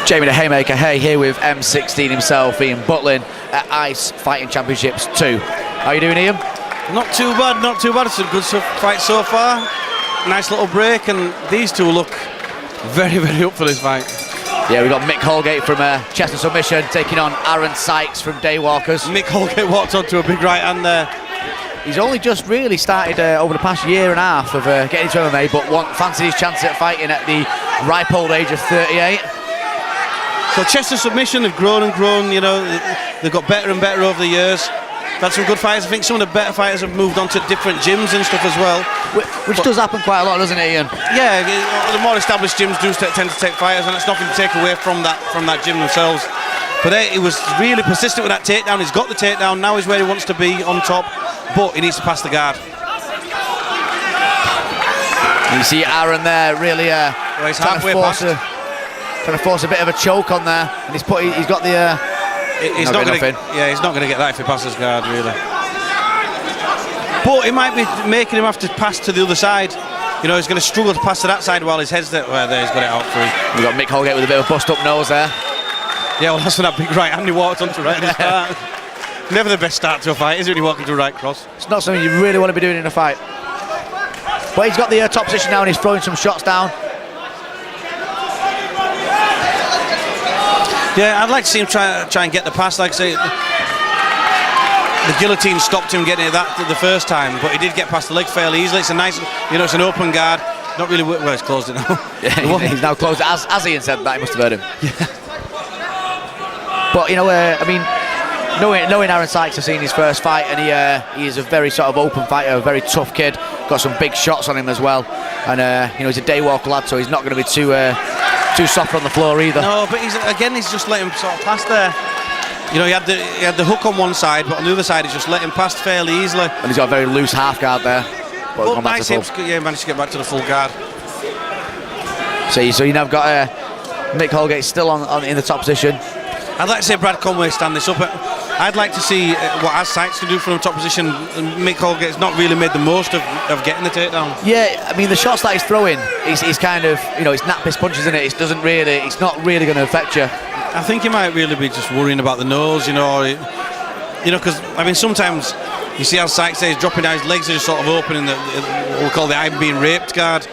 Jamie the Haymaker Hay here with M16 himself, Ian Butlin at Ice Fighting Championships 2. How are you doing, Ian? Not too bad, not too bad. It's a good fight so far. Nice little break, and these two look very, very up for this fight. Yeah, we've got Mick Holgate from Chester Submission taking on Aaron Sykes from Daywalkers. Mick Holgate walked onto a big right hand there. He's only just really started over the past year and a half of getting into MMA, but fancied his chance at fighting at the ripe old age of 38. So Chester Submission have grown and grown, you know, they've got better and better over the years. Had some good fighters. I think some of the better fighters have moved on to different gyms and stuff as well. Which does happen quite a lot, doesn't it, Ian? Yeah, the more established gyms do tend to take fighters, and it's nothing to take away from that gym themselves. But he was really persistent with that takedown. He's got the takedown. Now he's where he wants to be, on top, but he needs to pass the guard. You see Aaron there really he's halfway past. Trying to force a bit of a choke on there, and he's got the. He's not going to. Yeah, he's not going to get that if he passes guard, really. But it might be making him have to pass to the other side. You know, he's going to struggle to pass to that side while his head's there. Well, there, he's got it out free. We've got Mick Holgate with a bit of a bust-up nose there. Yeah, well, that's when that big right hand he walked onto right at the start. Never the best start to a fight, is it, when you walk into a right cross? It's not something you really want to be doing in a fight. But he's got the top position now, and he's throwing some shots down. Yeah, I'd like to see him try and get the pass. Like I say, the guillotine stopped him getting it the first time, but he did get past the leg fairly easily. It's a nice, you know, it's an open guard. Not really, well, he's closed it now. Yeah, he's now closed it. As Ian said that, he must have heard him. Yeah. But, you know, I mean, knowing Aaron Sykes, I've seen his first fight, and he is a very sort of open fighter, a very tough kid. Got some big shots on him as well. And, you know, he's a Daywalker lad, so he's not going to be too soft on the floor either. No, but he's just let him sort of pass there. You know, he had the hook on one side, but on the other side he's just let him pass fairly easily. And he's got a very loose half guard there. But nice hips, yeah, managed to get back to the full guard. So you now got Mick Holgate still in the top position. I'd like to see Brad Conway stand this up. I'd like to see what Az Sykes can do from the top position. Mick Holgate's not really made the most of getting the takedown. Yeah, I mean, the shots that he's throwing, he's kind of, you know, it's nap piss punches, isn't it? It's not really going to affect you. I think he might really be just worrying about the nose, you know, because I mean sometimes you see Az Sykes there, he's dropping down, his legs are just sort of opening what we call the I'm being raped guard.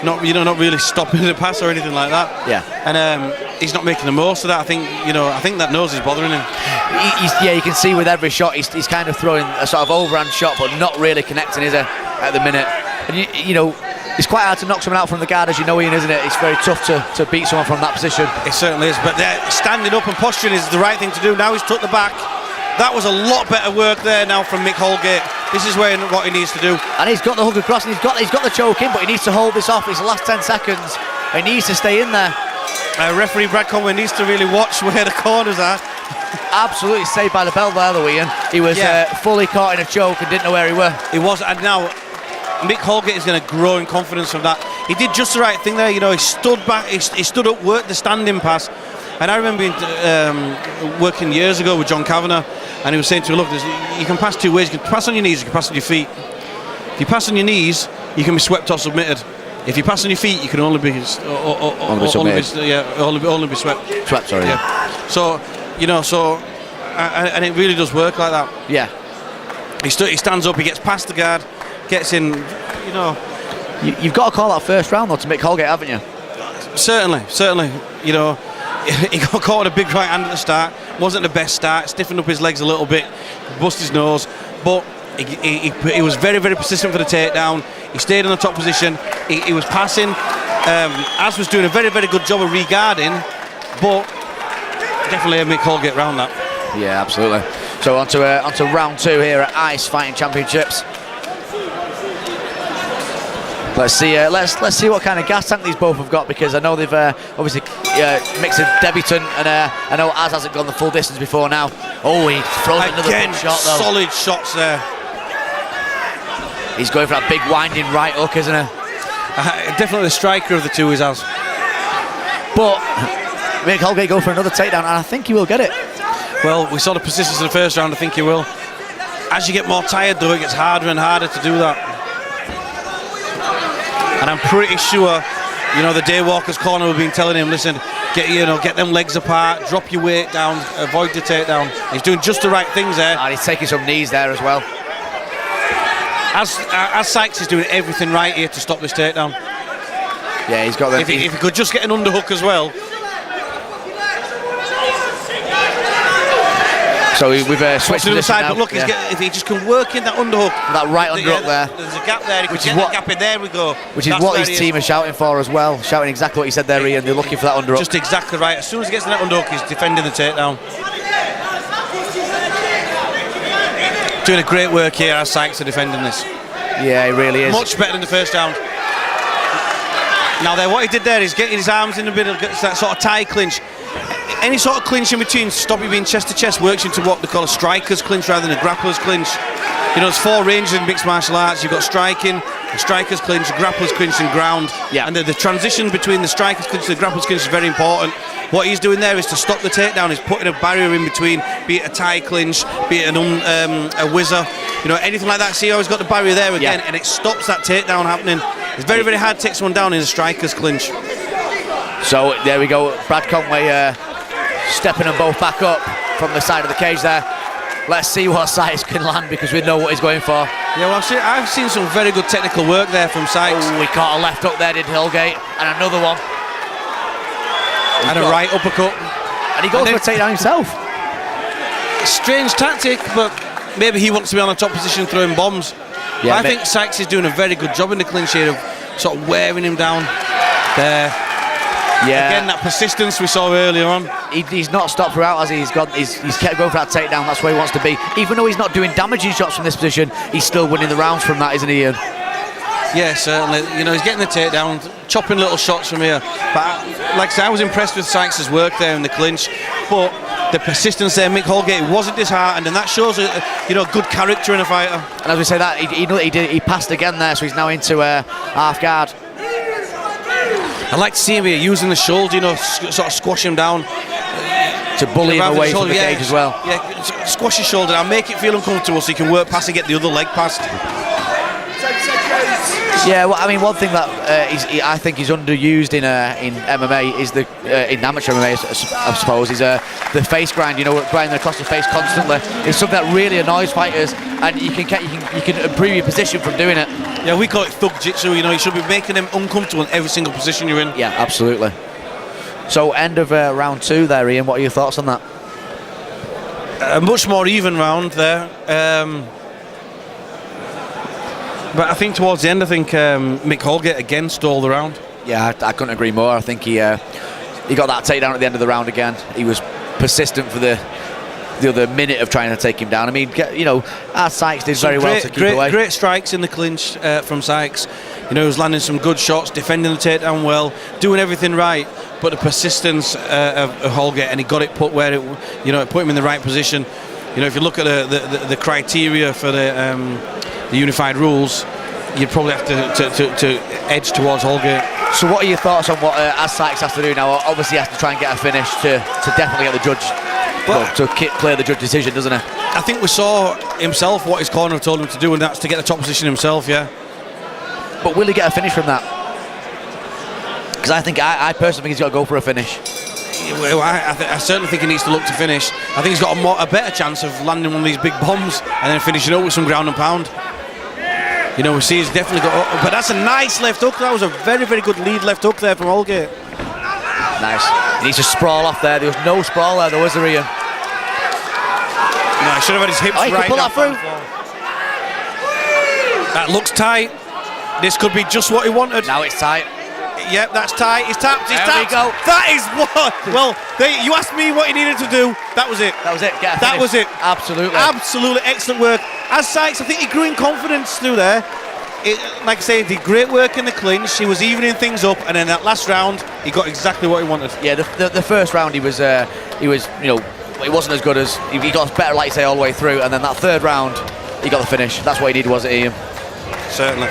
Not really stopping the pass or anything like that. Yeah. And he's not making the most of that. I think that nose is bothering him. Yeah, you can see with every shot he's kind of throwing a sort of overhand shot, but not really connecting, is it, at the minute? And you know, it's quite hard to knock someone out from the guard, as you know, Ian, isn't it? It's very tough to beat someone from that position. It certainly is. But standing up and posturing is the right thing to do. Now he's took the back. That was a lot better work there now from Mick Holgate. This is what he needs to do. And he's got the hook across, and he's got the choke in, but he needs to hold this off. It's the last 10 seconds. He needs to stay in there. Referee Brad Conway needs to really watch where the corners are. Absolutely saved by the bell there, though, Ian. He was fully caught in a choke and didn't know where he were. He was, and now Mick Holgate is going to grow in confidence from that. He did just the right thing there, you know. He stood back, he stood up, worked the standing pass. And I remember working years ago with John Kavanagh, and he was saying to me, look, you can pass two ways. You can pass on your knees, you can pass on your feet. If you pass on your knees, you can be swept or submitted. If you pass on your feet, you can only be swept. Swept, sorry. Yeah. So, you know, and it really does work like that. Yeah. He stands up, he gets past the guard, gets in, you know. You've got to call that first round, though, to Mick Holgate, haven't you? Certainly. You know, he got caught with a big right hand at the start. Wasn't the best start. Stiffened up his legs a little bit, bust his nose, but he was very, very persistent for the takedown. He stayed in the top position. He was passing. Az was doing a very, very good job of regarding, but definitely a Mick Holgate round that. Yeah, absolutely. So on to round 2 here at Ice Fighting Championships. Let's see what kind of gas tank these both have got, because I know they've obviously mixed a debutant, and I know Az hasn't gone the full distance before now. Oh, he throws another big shot though. Solid shots there. He's going for that big winding right hook, isn't he? Definitely the striker of the two is Az. But Mick Holgate go for another takedown, and I think he will get it. Well, we saw the persistence in the first round. I think he will. As you get more tired, though, it gets harder and harder to do that. And I'm pretty sure, you know, the Daywalkers corner have been telling him, listen, get them legs apart, drop your weight down, avoid the takedown. He's doing just the right things there. And he's taking some knees there as well. As Sykes is doing everything right here to stop this takedown. Yeah, he's got the... If he could just get an underhook as well. So we've switched to the other side, now. but look, if he just can work in that underhook. That right underhook there. There's a gap there, he could get that gap in, there we go. Which is what his team are shouting for as well. Shouting exactly what you said there, Ian. They're looking for that underhook. Just exactly right. As soon as he gets to that underhook, he's defending the takedown. Doing a great work here as Sykes are defending this. Yeah, he really is. Much better than the first round. Now there, what he did there is getting his arms in the middle, that sort of tie clinch. Any sort of clinch in between, stop you being chest to chest, works into what they call a striker's clinch rather than a grappler's clinch. You know, there's 4 ranges in mixed martial arts. You've got striking, a striker's clinch, a grappler's clinch and ground. Yeah. And the transition between the striker's clinch and the grappler's clinch is very important. What he's doing there is to stop the takedown. He's putting a barrier in between, be it a tie clinch, be it a whizzer, you know, anything like that. See how he's got the barrier there again, and it stops that takedown happening. It's very, very hard to take someone down in a striker's clinch. So there we go, Brad Conway stepping them both back up from the side of the cage there. Let's see what Sykes can land, because we know what he's going for. Yeah, well, I've seen some very good technical work there from Sykes. Oh, he caught a left hook there, did Holgate, and another one. And a right uppercut. And he goes for a takedown himself. Strange tactic, but maybe he wants to be on a top position throwing bombs. Yeah, I think Sykes is doing a very good job in the clinch here of sort of wearing him down there. Yeah. Again, that persistence we saw earlier on. He's not stopped throughout, has he? He's kept going for that takedown. That's where he wants to be. Even though he's not doing damaging shots from this position, he's still winning the rounds from that, isn't he, Ian? Yeah, certainly. You know, he's getting the takedown, chopping little shots from here. But like I said, I was impressed with Sykes' work there in the clinch. But the persistence there, Mick Holgate wasn't disheartened, and that shows good character in a fighter. And as we say that, he passed again there, so he's now into half guard. I like to see him here using the shoulder, sort of squash him down. To bully him away from the cage as well. Yeah, squash his shoulder down, make it feel uncomfortable so he can work past and get the other leg past. Yeah, well, I mean, one thing that I think is underused in MMA is in amateur MMA, I suppose, is the face grind. Grinding across the face constantly is something that really annoys fighters, and you can improve your position from doing it. Yeah, we call it thug jitsu. You should be making them uncomfortable in every single position you're in. Yeah, absolutely. So, end of round 2 there, Ian. What are your thoughts on that? A much more even round there. But I think towards the end, Mick Holgate again stole the round. Yeah, I couldn't agree more. I think he got that takedown at the end of the round again. He was persistent for the other minute of trying to take him down. I mean, as Sykes did very well to keep away. Great strikes in the clinch from Sykes. He was landing some good shots, defending the takedown well, doing everything right. But the persistence of Holgate, and he got it put where it put him in the right position. If you look at the criteria for the unified rules, you'd probably have to edge towards Holgate. So what are your thoughts on what Sykes has to do now? Obviously he has to try and get a finish to definitely get the judge, to clear the judge decision, doesn't he? I think we saw himself what his corner have told him to do, and that's to get the top position himself, yeah. But will he get a finish from that? Because I personally think he's got to go for a finish. Well, I certainly think he needs to look to finish. I think he's got a better chance of landing one of these big bombs and then finishing up with some ground and pound. We see he's definitely got... But that's a nice left hook. That was a very, very good lead left hook there from Holgate. Nice. He needs to sprawl off there. There was no sprawl there, though, was there, Ian? No, he should have had his hips right. He could pull that through. That looks tight. This could be just what he wanted. Now it's tight. Yep, that's tight. He's tapped. He's tapped. There we go. That is what. Well, you asked me what he needed to do. That was it. That was it. That was it. Absolutely. Absolutely excellent work. As Sykes, I think he grew in confidence through there. Like I say, he did great work in the clinch. He was evening things up, and then that last round, he got exactly what he wanted. Yeah, the first round he was it wasn't as good as he got better, like you say, all the way through, and then that third round, he got the finish. That's what he did, was it, Ian? Certainly.